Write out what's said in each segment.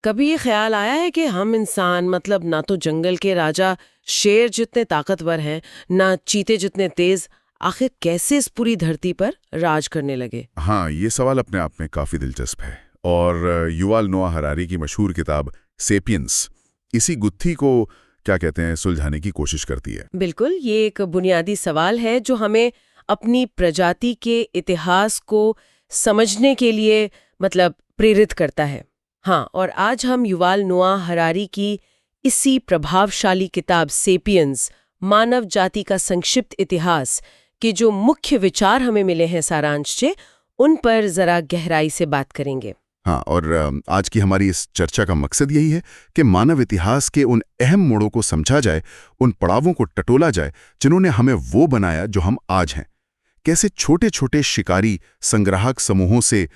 कभी ये ख्याल आया है कि हम इंसान मतलब ना तो जंगल के राजा शेर जितने ताकतवर हैं, ना चीते जितने तेज, आखिर कैसे इस पूरी धरती पर राज करने लगे? हाँ, ये सवाल अपने आप में काफी दिलचस्प है। और युवाल नोआ हरारी की मशहूर किताब सेपियंस इसी गुत्थी को क्या कहते हैं सुलझाने की कोशिश करती है। बिल्कुल, ये एक बुनियादी सवाल है जो हमें अपनी प्रजाति के इतिहास को समझने के लिए मतलब प्रेरित करता है। हाँ, और आज हम युवाल नोआ हरारी की इसी प्रभावशाली किताब सेपियंस, मानव जाति का संक्षिप्त इतिहास के जो मुख्य विचार हमें मिले हैं सारांश से, उन पर जरा गहराई से बात करेंगे। हाँ, और आज की हमारी इस चर्चा का मकसद यही है कि मानव इतिहास के उन अहम मोड़ों को समझा जाए, उन पड़ावों को टटोला जाए जिन्होंने हमें वो बनाया जो हम आज हैं। कैसे छोटे छोटे शिकारी संग्राहक समूहों से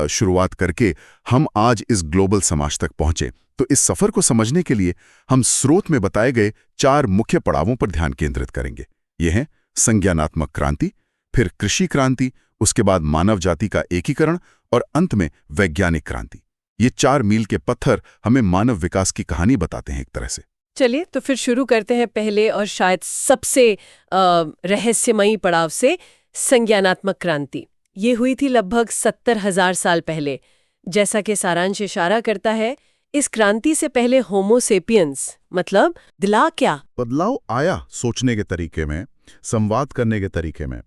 शुरुआत करके हम आज इस ग्लोबल समाज तक पहुंचे। तो इस सफर को समझने के लिए हम स्रोत में बताए गए 4 मुख्य पड़ावों पर ध्यान केंद्रित करेंगे। ये हैं संज्ञानात्मक क्रांति, फिर कृषि क्रांति, उसके बाद मानव जाति का एकीकरण और अंत में वैज्ञानिक क्रांति। ये 4 मील के पत्थर हमें मानव विकास की कहानी बताते हैं एक तरह से। चलिए तो फिर शुरू करते हैं पहले और शायद सबसे रहस्यमयी पड़ाव से, संज्ञानात्मक क्रांति। ये हुई थी लगभग 70,000 साल पहले। जैसा कि सारांश इशारा करता है, इस क्रांति से पहले होमो सेपियंस मतलब दिला क्या बदलाव आया सोचने के तरीके में, संवाद करने के तरीके में।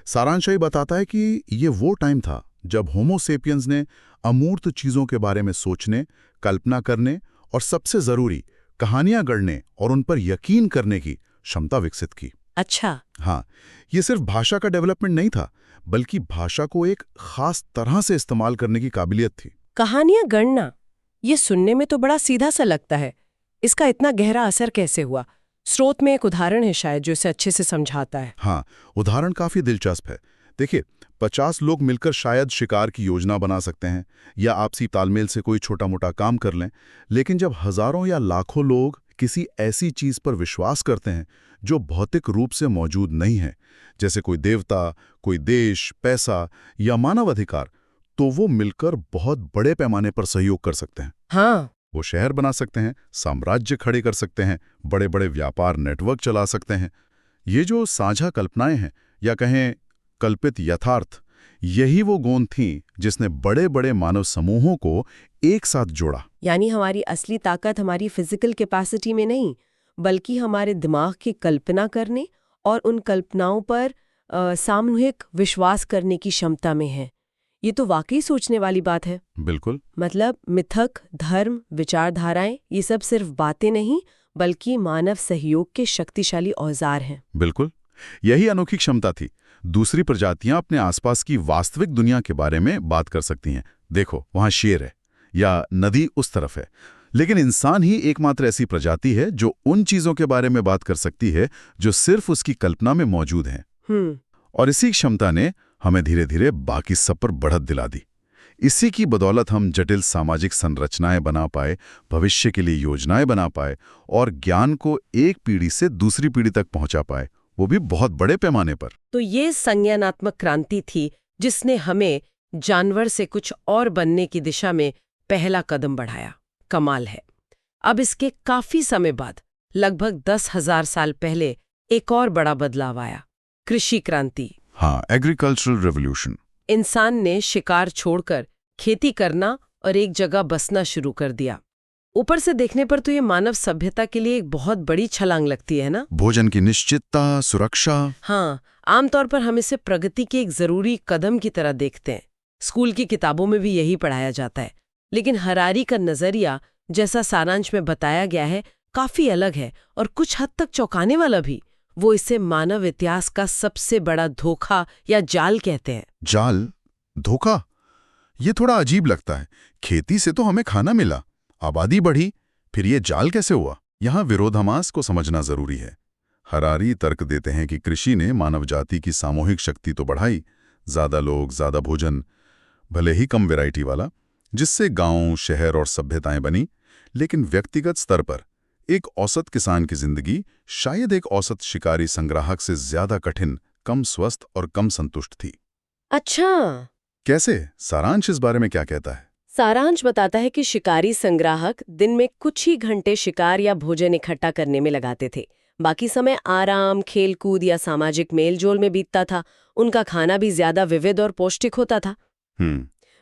सारांश ये बताता है कि ये वो टाइम था जब होमो सेपियंस ने अमूर्त चीजों के बारे में सोचने, कल्पना करने और सबसे जरूरी कहानियां गढ़ने और उन पर यकीन करने की क्षमता विकसित की। अच्छा। हाँ, ये सिर्फ भाषा का डेवलपमेंट नहीं था, बल्कि भाषा को एक खास तरह से इस्तेमाल करने की काबिलियत थी। कहानियां गढ़ना, ये सुनने में तो बड़ा सीधा सा लगता है। इसका इतना गहरा असर कैसे हुआ? स्रोत में एक उदाहरण है शायद जो इसे अच्छे से समझाता है। हाँ, उदाहरण काफी दिलचस्प है। देखिए, 50 लोग मिलकर शायद शिकार की योजना बना सकते हैं या आपसी तालमेल से कोई छोटा मोटा काम कर लें, लेकिन जब हजारों या लाखों लोग किसी ऐसी चीज पर विश्वास करते हैं जो भौतिक रूप से मौजूद नहीं है, जैसे कोई देवता, कोई देश, पैसा या मानव अधिकार, तो वो मिलकर बहुत बड़े पैमाने पर सहयोग कर सकते हैं। हाँ, वो शहर बना सकते हैं, साम्राज्य खड़े कर सकते हैं, बड़े बड़े व्यापार नेटवर्क चला सकते हैं। ये जो साझा कल्पनाएं हैं या कहें कल्पित यथार्थ, यही वो गोंद थी जिसने बड़े बड़े मानव समूहों को एक साथ जोड़ा। यानी हमारी असली ताकत हमारी फिजिकल कैपेसिटी में नहीं, बल्कि हमारे दिमाग की कल्पना करने और उन कल्पनाओं पर सामूहिक विश्वास करने की क्षमता में है। ये तो वाकई सोचने वाली बात है। बिल्कुल। मतलब मिथक, धर्म, विचारधाराएं, ये सब सिर्फ बातें नहीं, बल्कि मानव सहयोग के शक्तिशाली औजार हैं। बिल्कुल, यही अनोखी क्षमता थी। दूसरी प्रजातियां अपने आसपास की वास्तविक दुनिया के बारे में बात कर सकती हैं। देखो, वहां शेर है या नदी उस तरफ है, लेकिन इंसान ही एकमात्र ऐसी प्रजाति है जो उन चीजों के बारे में बात कर सकती है जो सिर्फ उसकी कल्पना में मौजूद हैं। और इसी क्षमता ने हमें धीरे धीरे बाकी सब पर बढ़त दिला दी। इसी की बदौलत हम जटिल सामाजिक संरचनाएं बना पाए, भविष्य के लिए योजनाएं बना पाए और ज्ञान को एक पीढ़ी से दूसरी पीढ़ी तक पहुंचा पाए, वो भी बहुत बड़े पैमाने पर। तो ये संज्ञानात्मक क्रांति थी जिसने हमें जानवर से कुछ और बनने की दिशा में पहला कदम बढ़ाया। कमाल है। अब इसके काफी समय बाद, लगभग 10,000 साल पहले, एक और बड़ा बदलाव आया, कृषि क्रांति। हाँ, एग्रीकल्चरल रेवोल्यूशन। इंसान ने शिकार छोड़कर खेती करना और एक जगह बसना शुरू कर दिया। ऊपर से देखने पर तो ये मानव सभ्यता के लिए एक बहुत बड़ी छलांग लगती है ना? भोजन की निश्चितता, सुरक्षा। हाँ, आमतौर पर हम इसे प्रगति के एक जरूरी कदम की तरह देखते हैं। स्कूल की किताबों में भी यही पढ़ाया जाता है। लेकिन हरारी का नजरिया, जैसा सारांश में बताया गया है, काफी अलग है और कुछ हद तक चौंकाने वाला भी। वो इसे मानव इतिहास का सबसे बड़ा धोखा या जाल कहते हैं। जाल? धोखा? ये थोड़ा अजीब लगता है। खेती से तो हमें खाना मिला, आबादी बढ़ी, फिर ये जाल कैसे हुआ? यहाँ विरोधाभास को समझना जरूरी है। हरारी तर्क देते हैं कि कृषि ने मानव जाति की सामूहिक शक्ति तो बढ़ाई, ज्यादा लोग, ज्यादा भोजन, भले ही कम वैरायटी वाला, जिससे गांव, शहर और सभ्यताएं बनी, लेकिन व्यक्तिगत स्तर पर एक औसत किसान की जिंदगी शायद एक औसत शिकारी संग्राहक से ज्यादा कठिन, कम स्वस्थ और कम संतुष्ट थी। अच्छा, कैसे? सारांश इस बारे में क्या कहता है? सारांश बताता है कि शिकारी संग्राहक दिन में कुछ ही घंटे शिकार या भोजन इकट्ठा करने में लगाते थे। बाकी समय आराम, खेलकूद या सामाजिक मेलजोल में बीतता था। उनका खाना भी ज्यादा विविध और पौष्टिक होता था।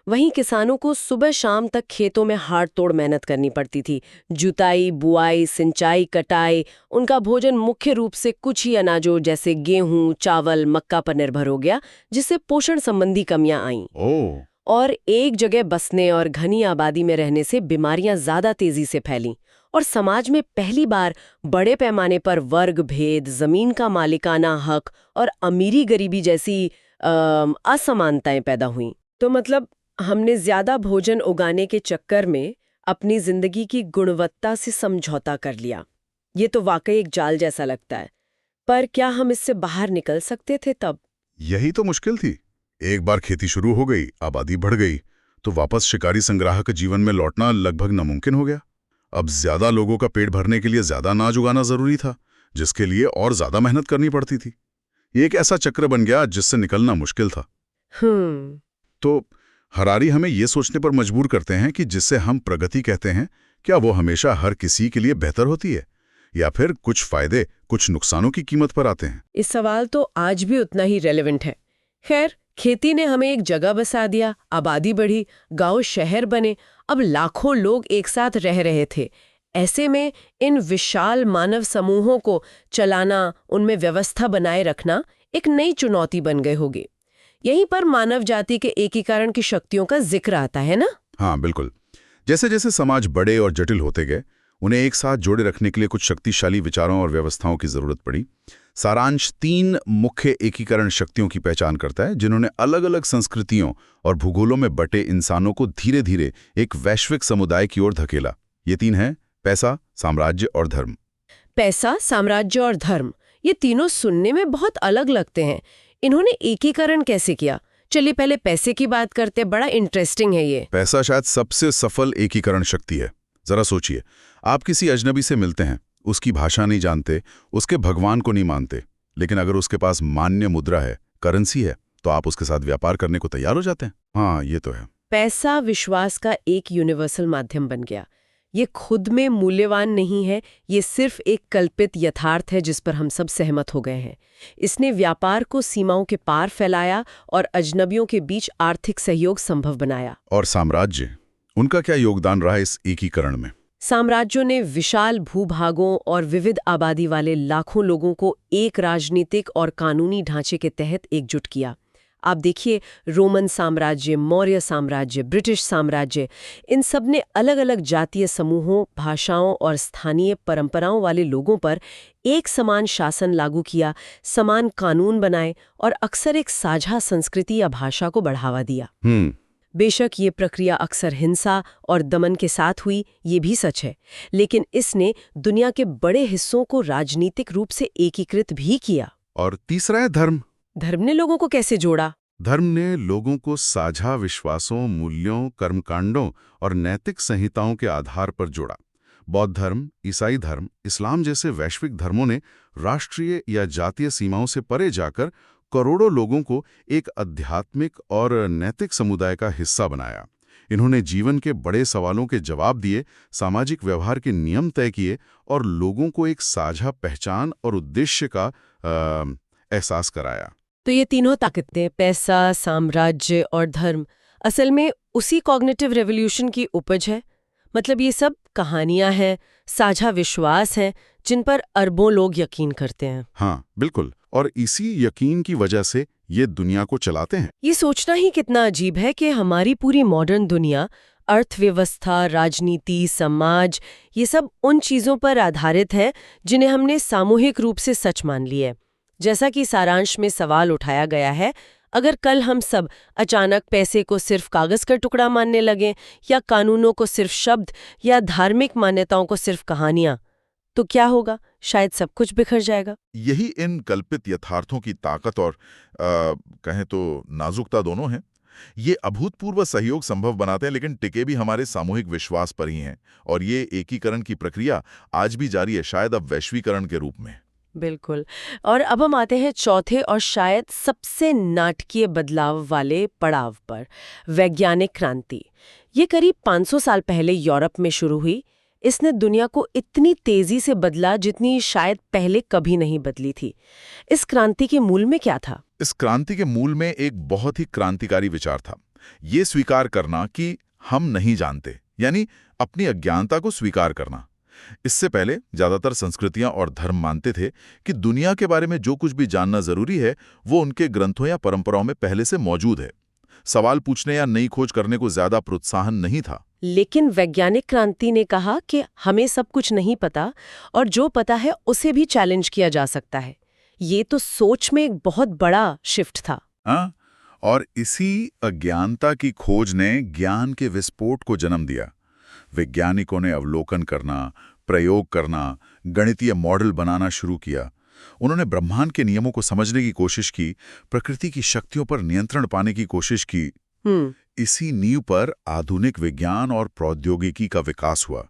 वहीं किसानों को सुबह शाम तक खेतों में हाड़ तोड़ मेहनत करनी पड़ती थी। जुताई, बुआई, सिंचाई, कटाई। उनका भोजन मुख्य रूप से कुछ ही अनाजों जैसे गेहूं, चावल, मक्का पर निर्भर हो गया, जिससे पोषण संबंधी कमियां आईं। और एक जगह बसने और घनी आबादी में रहने से बीमारियां ज्यादा तेजी से फैलीं और समाज में पहली बार बड़े पैमाने पर वर्ग भेद, जमीन का मालिकाना हक और अमीरी गरीबी जैसी असमानताएं पैदा हुईं। तो मतलब हमने ज्यादा भोजन उगाने के चक्कर में अपनी जिंदगी की गुणवत्ता से समझौता कर लिया। ये तो वाकई एक जाल जैसा लगता है। पर क्या हम इससे बाहर निकल सकते थे तब? यही तो मुश्किल थी। एक बार खेती शुरू हो गई, आबादी बढ़ गई, तो वापस शिकारी संग्राहक जीवन में लौटना लगभग नामुमकिन हो गया। अब ज्यादा लोगों का पेट भरने के लिए ज्यादा अनाज उगाना जरूरी था, जिसके लिए और ज्यादा मेहनत करनी पड़ती थी। ये एक ऐसा चक्र बन गया जिससे निकलना मुश्किल था। तो हरारी हमें ये सोचने पर मजबूर करते हैं कि जिससे हम प्रगति कहते हैं, क्या वो हमेशा हर किसी के लिए बेहतर होती है, या फिर कुछ फायदे कुछ नुकसानों की कीमत पर आते हैं? इस सवाल तो आज भी उतना ही रेलेवेंट है। खैर, खेती ने हमें एक जगह बसा दिया, आबादी बढ़ी, गांव शहर बने, अब लाखों लोग एक साथ रह रहे थे। ऐसे में इन विशाल मानव समूहों को चलाना, उनमें व्यवस्था बनाए रखना एक नई चुनौती बन गए होगी। यहीं पर मानव जाति के एकीकरण की शक्तियों का जिक्र आता है ना? हाँ, बिल्कुल। जैसे जैसे समाज बड़े और जटिल होते गए, उन्हें एक साथ जोड़े रखने के लिए कुछ शक्तिशाली विचारों और व्यवस्थाओं की जरूरत पड़ी। सारांश 3 मुख्य एकीकरण शक्तियों की पहचान करता है, जिन्होंने अलग अलग संस्कृतियों और भूगोलों में बटे इंसानों को धीरे धीरे एक वैश्विक समुदाय की ओर धकेला। ये 3 हैं: पैसा, साम्राज्य और धर्म। पैसा, साम्राज्य और धर्म, ये तीनों सुनने में बहुत अलग लगते हैं। इन्होंने एकीकरण कैसे किया? चलिए पहले पैसे की बात करते हैं, बड़ा इंटरेस्टिंग है ये। पैसा शायद सबसे सफल एकीकरण शक्ति है। जरा सोचिए, आप किसी अजनबी से मिलते हैं, उसकी भाषा नहीं जानते, उसके भगवान को नहीं मानते, लेकिन अगर उसके पास मान्य मुद्रा है, करेंसी है, तो आप उसके साथ व्यापार करने को तैयार हो जाते हैं। हाँ, ये तो है। पैसा विश्वास का एक यूनिवर्सल माध्यम बन गया। ये खुद में मूल्यवान नहीं है, ये सिर्फ एक कल्पित यथार्थ है जिस पर हम सब सहमत हो गए हैं। इसने व्यापार को सीमाओं के पार फैलाया और अजनबियों के बीच आर्थिक सहयोग संभव बनाया। और साम्राज्य, उनका क्या योगदान रहा इस एकीकरण में? साम्राज्यों ने विशाल भूभागों और विविध आबादी वाले लाखों लोगों को एक राजनीतिक और कानूनी ढांचे के तहत एकजुट किया। आप देखिए, रोमन साम्राज्य, मौर्य साम्राज्य, ब्रिटिश साम्राज्य, इन सब ने अलग अलग जातीय समूहों, भाषाओं और स्थानीय परंपराओं वाले लोगों पर एक समान शासन लागू किया, समान कानून बनाए और अक्सर एक साझा संस्कृति या भाषा को बढ़ावा दिया। बेशक ये प्रक्रिया अक्सर हिंसा और दमन के साथ हुई, ये भी सच है, लेकिन इसने दुनिया के बड़े हिस्सों को राजनीतिक रूप से एकीकृत भी किया। और तीसरा है धर्म। धर्म ने लोगों को कैसे जोड़ा? धर्म ने लोगों को साझा विश्वासों, मूल्यों, कर्मकांडों और नैतिक संहिताओं के आधार पर जोड़ा। बौद्ध धर्म, ईसाई धर्म, इस्लाम जैसे वैश्विक धर्मों ने राष्ट्रीय या जातीय सीमाओं से परे जाकर करोड़ों लोगों को एक आध्यात्मिक और नैतिक समुदाय का हिस्सा बनाया। इन्होंने जीवन के बड़े सवालों के जवाब दिए, सामाजिक व्यवहार के नियम तय किए और लोगों को एक साझा पहचान और उद्देश्य का एहसास कराया। तो ये तीनों ताकतें, पैसा, साम्राज्य और धर्म, असल में उसी कॉग्निटिव रेवोल्यूशन की उपज है। मतलब ये सब कहानियां हैं, साझा विश्वास हैं, जिन पर अरबों लोग यकीन करते हैं। हाँ, बिल्कुल। और इसी यकीन की वजह से ये दुनिया को चलाते हैं। ये सोचना ही कितना अजीब है कि हमारी पूरी मॉडर्न दुनिया, अर्थव्यवस्था, राजनीति, समाज, ये सब उन चीजों पर आधारित है जिन्हें हमने सामूहिक रूप से सच मान लिया है। जैसा कि सारांश में सवाल उठाया गया है, अगर कल हम सब अचानक पैसे को सिर्फ कागज का टुकड़ा मानने लगें, या कानूनों को सिर्फ शब्द, या धार्मिक मान्यताओं को सिर्फ कहानियां, तो क्या होगा? शायद सब कुछ बिखर जाएगा। यही इन कल्पित यथार्थों की ताकत और कहें तो नाजुकता दोनों हैं। ये अभूतपूर्व सहयोग संभव बनाते हैं, लेकिन टिके भी हमारे सामूहिक विश्वास पर ही हैं। और ये एकीकरण की प्रक्रिया आज भी जारी है, शायद अब वैश्वीकरण के रूप में। बिल्कुल। और अब हम आते हैं चौथे और शायद सबसे नाटकीय बदलाव वाले पड़ाव पर, वैज्ञानिक क्रांति। ये करीब 500 साल पहले यूरोप में शुरू हुई। इसने दुनिया को इतनी तेजी से बदला जितनी शायद पहले कभी नहीं बदली थी। इस क्रांति के मूल में क्या था? इस क्रांति के मूल में एक बहुत ही क्रांतिकारी विचार था। ये स्वीकार करना कि हम नहीं जानते, यानी अपनी अज्ञानता को स्वीकार करना। इससे पहले ज्यादातर संस्कृतियां और धर्म मानते थे कि दुनिया के बारे में जो कुछ भी जानना जरूरी है वो उनके ग्रंथों या परंपराओं में पहले से मौजूद है। सवाल पूछने या नई खोज करने को ज्यादा प्रोत्साहन नहीं था। लेकिन वैज्ञानिक क्रांति ने कहा कि हमें सब कुछ नहीं पता और जो पता है उसे भी चैलेंज किया जा सकता है। ये तो सोच में एक बहुत बड़ा शिफ्ट था। हाँ, और इसी अज्ञानता की खोज ने ज्ञान के विस्फोट को जन्म दिया। वैज्ञानिकों ने अवलोकन करना, प्रयोग करना, गणितीय मॉडल बनाना शुरू किया। उन्होंने ब्रह्मांड के नियमों को समझने की कोशिश की, प्रकृति की शक्तियों पर नियंत्रण पाने की कोशिश की। इसी नींव पर आधुनिक विज्ञान और प्रौद्योगिकी का विकास हुआ।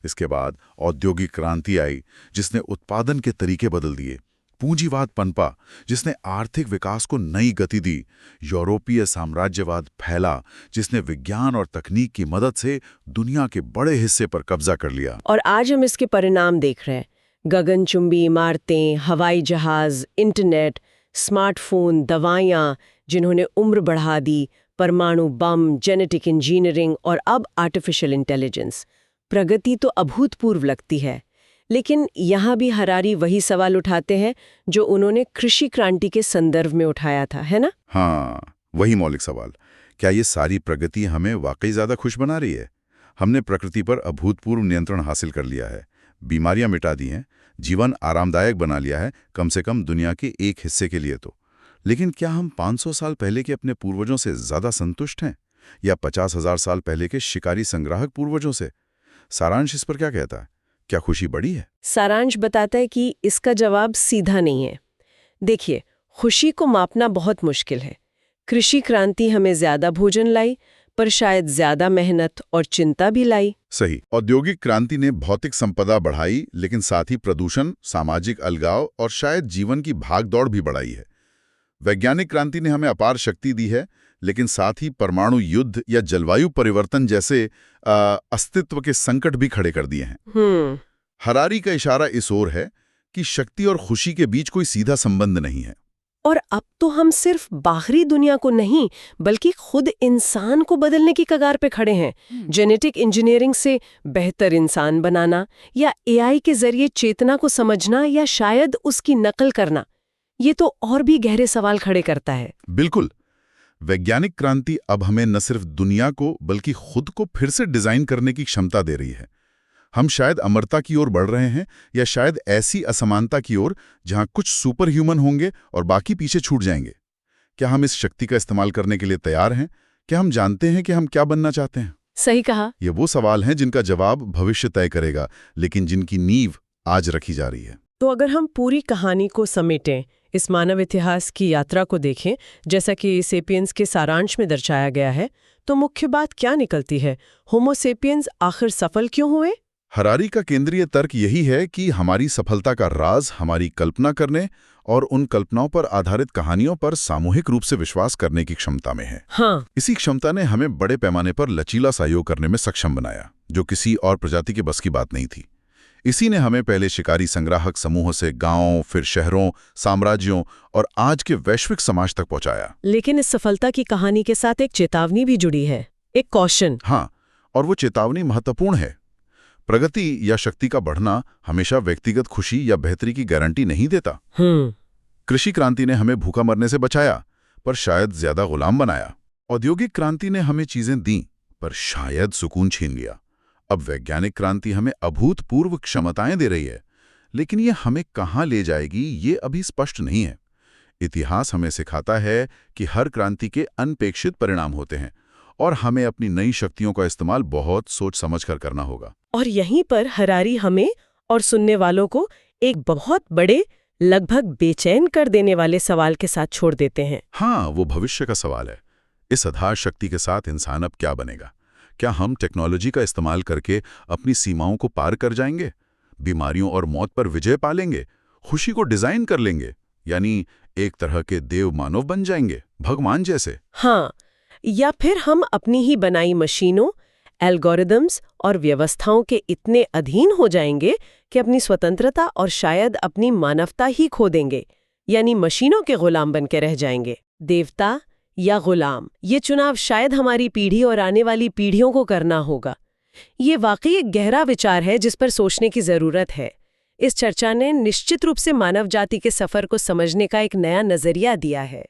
इसके बाद औद्योगिक क्रांति आई, जिसने उत्पादन के तरीके बदल दिए। पूंजीवाद पनपा, जिसने आर्थिक विकास को नई गति दी। यूरोपीय साम्राज्यवाद फैला, जिसने विज्ञान और तकनीक की मदद से दुनिया के बड़े हिस्से पर कब्जा कर लिया। और आज हम इसके परिणाम देख रहे हैं। गगनचुंबी इमारतें, हवाई जहाज, इंटरनेट, स्मार्टफोन, दवाइयाँ जिन्होंने उम्र बढ़ा दी, परमाणु बम, जेनेटिक इंजीनियरिंग और अब आर्टिफिशियल इंटेलिजेंस। प्रगति तो अभूतपूर्व लगती है। लेकिन यहाँ भी हरारी वही सवाल उठाते हैं जो उन्होंने कृषि क्रांति के संदर्भ में उठाया था, है ना? हाँ, वही मौलिक सवाल। क्या ये सारी प्रगति हमें वाकई ज्यादा खुश बना रही है? हमने प्रकृति पर अभूतपूर्व नियंत्रण हासिल कर लिया है, बीमारियां मिटा दी हैं, जीवन आरामदायक बना लिया है, कम से कम दुनिया के एक हिस्से के लिए तो। लेकिन क्या हम 500 साल पहले के अपने पूर्वजों से ज्यादा संतुष्ट हैं, या 50,000 साल पहले के शिकारी संग्राहक पूर्वजों से? सारांश इस पर क्या कहता है? क्या खुशी बढ़ी है? सारांश बताता है कि इसका जवाब सीधा नहीं है। देखिए, खुशी को मापना बहुत मुश्किल है। कृषि क्रांति हमें ज्यादा भोजन लाई, पर शायद ज्यादा मेहनत और चिंता भी लाई। सही। औद्योगिक क्रांति ने भौतिक संपदा बढ़ाई, लेकिन साथ ही प्रदूषण, सामाजिक अलगाव और शायद जीवन की भागदौड़ भी बढ़ाई है। वैज्ञानिक क्रांति ने हमें अपार शक्ति दी है, लेकिन साथ ही परमाणु युद्ध या जलवायु परिवर्तन जैसे अस्तित्व के संकट भी खड़े कर दिए हैं। हरारी का इशारा इस ओर है कि शक्ति और खुशी के बीच कोई सीधा संबंध नहीं है। और अब तो हम सिर्फ बाहरी दुनिया को नहीं, बल्कि खुद इंसान को बदलने की कगार पे खड़े हैं। जेनेटिक इंजीनियरिंग से बेहतर इंसान बनाना, या एआई के जरिए चेतना को समझना या शायद उसकी नकल करना, ये तो और भी गहरे सवाल खड़े करता है। बिल्कुल। वैज्ञानिक क्रांति अब हमें न सिर्फ दुनिया को बल्कि खुद को फिर से डिजाइन करने की क्षमता दे रही है। हम शायद अमरता की ओर बढ़ रहे हैं, या शायद ऐसी असमानता की ओर जहां कुछ सुपर ह्यूमन होंगे और बाकी पीछे छूट जाएंगे। क्या हम इस शक्ति का इस्तेमाल करने के लिए तैयार हैं? क्या हम जानते हैं कि हम क्या बनना चाहते हैं? सही कहा। ये वो सवाल हैं जिनका जवाब भविष्य तय करेगा, लेकिन जिनकी नींव आज रखी जा रही है। तो अगर हम पूरी कहानी को समेटें, इस मानव इतिहास की यात्रा को देखें, जैसा कि सेपियंस के सारांश में दर्शाया गया है, तो मुख्य बात क्या निकलती है? होमो सेपियंस आखिर सफल क्यों हुए? हरारी का केंद्रीय तर्क यही है कि हमारी सफलता का राज हमारी कल्पना करने और उन कल्पनाओं पर आधारित कहानियों पर सामूहिक रूप से विश्वास करने की क्षमता में है। हाँ। इसी क्षमता ने हमें बड़े पैमाने पर लचीला सहयोग करने में सक्षम बनाया, जो किसी और प्रजाति के बस की बात नहीं थी। इसी ने हमें पहले शिकारी संग्राहक समूहों से गांवों, फिर शहरों, साम्राज्यों और आज के वैश्विक समाज तक पहुंचाया। लेकिन इस सफलता की कहानी के साथ एक चेतावनी भी जुड़ी है, एक कॉशन। हाँ, और वो चेतावनी महत्वपूर्ण है। प्रगति या शक्ति का बढ़ना हमेशा व्यक्तिगत खुशी या बेहतरी की गारंटी नहीं देता। कृषि क्रांति ने हमें भूखा मरने से बचाया, पर शायद ज्यादा गुलाम बनाया। औद्योगिक क्रांति ने हमें चीजें दी, पर शायद सुकून छीन लिया। अब वैज्ञानिक क्रांति हमें अभूतपूर्व क्षमताएं दे रही है, लेकिन ये हमें कहाँ ले जाएगी ये अभी स्पष्ट नहीं है। इतिहास हमें सिखाता है कि हर क्रांति के अनपेक्षित परिणाम होते हैं, और हमें अपनी नई शक्तियों का इस्तेमाल बहुत सोच समझकर करना होगा। और यहीं पर हरारी हमें और सुनने वालों को एक बहुत बड़े, लगभग बेचैन कर देने वाले सवाल के साथ छोड़ देते हैं। हाँ, वो भविष्य का सवाल है। इस आधार शक्ति के साथ इंसान अब क्या बनेगा? क्या हम टेक्नोलॉजी का इस्तेमाल करके अपनी सीमाओं को पार कर जाएंगे, बीमारियों और मौत पर विजय पा लेंगे, खुशी को डिजाइन कर लेंगे, यानी एक तरह के देव मानव बन जाएंगे, भगवान जैसे। हाँ, या फिर हम अपनी ही बनाई मशीनों, एल्गोरिदम्स और व्यवस्थाओं के इतने अधीन हो जाएंगे कि अपनी स्वतंत्रता और शायद अपनी मानवता ही खो देंगे, यानी मशीनों के गुलाम बन के रह जाएंगे। देवता या गुलाम, ये चुनाव शायद हमारी पीढ़ी और आने वाली पीढ़ियों को करना होगा। ये वाकई एक गहरा विचार है जिस पर सोचने की जरूरत है। इस चर्चा ने निश्चित रूप से मानव जाति के सफर को समझने का एक नया नजरिया दिया है।